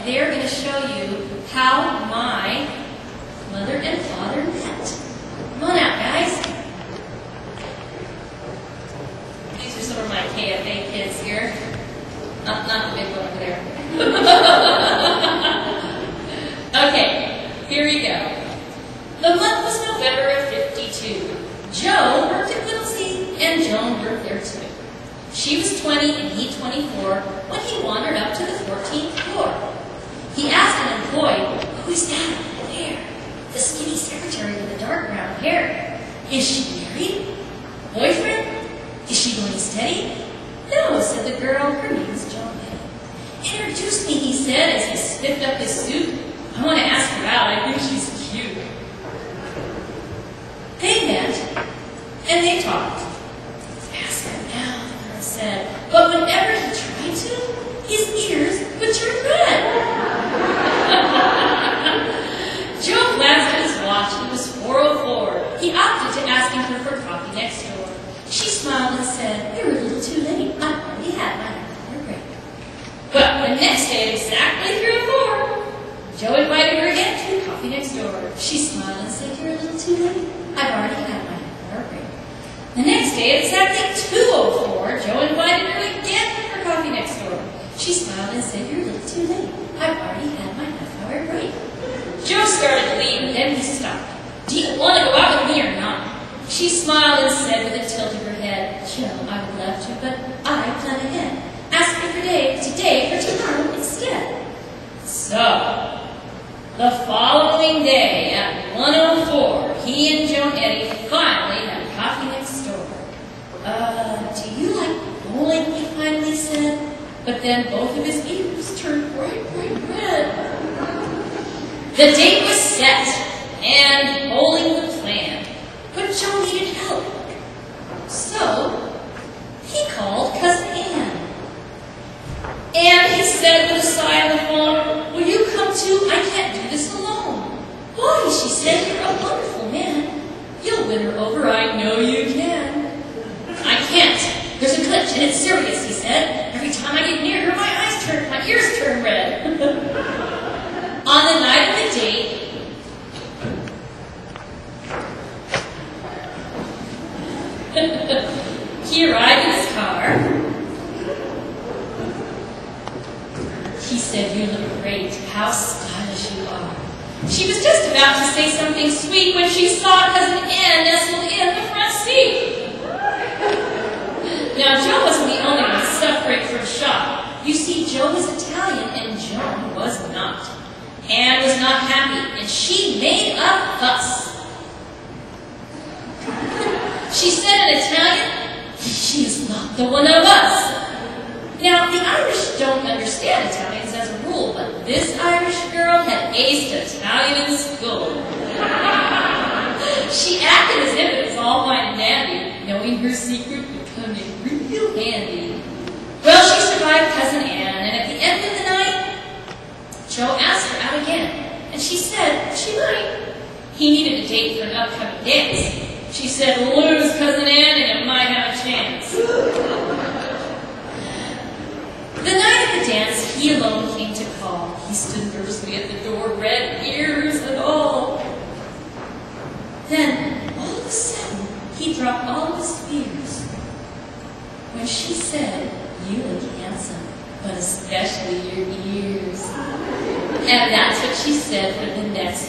and they're going to show you how my mother and father met. Come on out, guys. These are some of my KFA kids here. Not the big one over there. Okay, here we go. The month was November of '52. Joe worked at Whittlesey, and Joan worked there too. She was 20 and he 24 when he wandered up to the 14th floor. He asked an employee, "Who's that over there? The skinny secretary with the dark brown hair. Is she married? Boyfriend? Is she going steady?" "No," said the girl. "Her name's Joan." "Introduce me," he said as he spiffed up his suit. "I want to ask her out. I think she's cute." They met, and they talked. "Ask her now," the girl said. But whenever he tried to, his ears would turn red. Joe glanced at his watch. It was 4:04. He opted to asking her for coffee next door. She smiled and said, "You're a little too late. I've already had my half-hour break." But the next day at exactly 3 or 4, Joe invited her again to coffee next door. She smiled and said, "You're a little too late. I've already had my half-hour break." The next day at exactly 2:04, Joe invited her again for coffee next door. She smiled and said, "You're a little too late. I've already had my half-hour break." Joe started to leave, and then he stopped. "Do you want to go out with me or not?" She smiled and said with a tilt of her head, "Joe, I would love to, but I plan ahead. Ask me for today for tomorrow instead." So, the following day at 1:04, he and Joan Eddy finally had coffee next door. "Do you like bowling?" he finally said. But then both of his ears turned bright red. The date was set, and bowling was planned. But Joe needed help. So, he called Cousin Ann. And he said with a sigh on the phone, "Will you come too? I can't do this alone." "Why?" she said. "You're a wonderful man. You'll win her over. I know you can." "I can't. There's a glitch, and it's serious," he said. "Every time I get near her, my ears turn red." On the night of the date, he arrived in his car. He said, "You look great. How stylish you are." She was just about to say something sweet when she saw Cousin Ann nestled in the front seat. Now, Joe wasn't the only one suffering from shock. You see, Joe was Italian and Joan was not. Ann was not happy, and she made a fuss. She said in Italian, "She is not the one of us." Now, the Irish don't understand Italians as a rule, but this Irish girl had aced Italian in school. She acted as if it was all fine and dandy, knowing her secret would come in real handy. Well, she survived Cousin Ann, and at the end of the night, Joe asked her out again, and she said she might. He needed a date for an upcoming dance. She said, "Lose Cousin Ann, and it might have a chance." The night of the dance, he alone came to call. He stood nervously at the door, red ears and all. Then, all of a sudden, he dropped all of his fears. When she said, "You look handsome, but especially your ears." And that's what she said for the next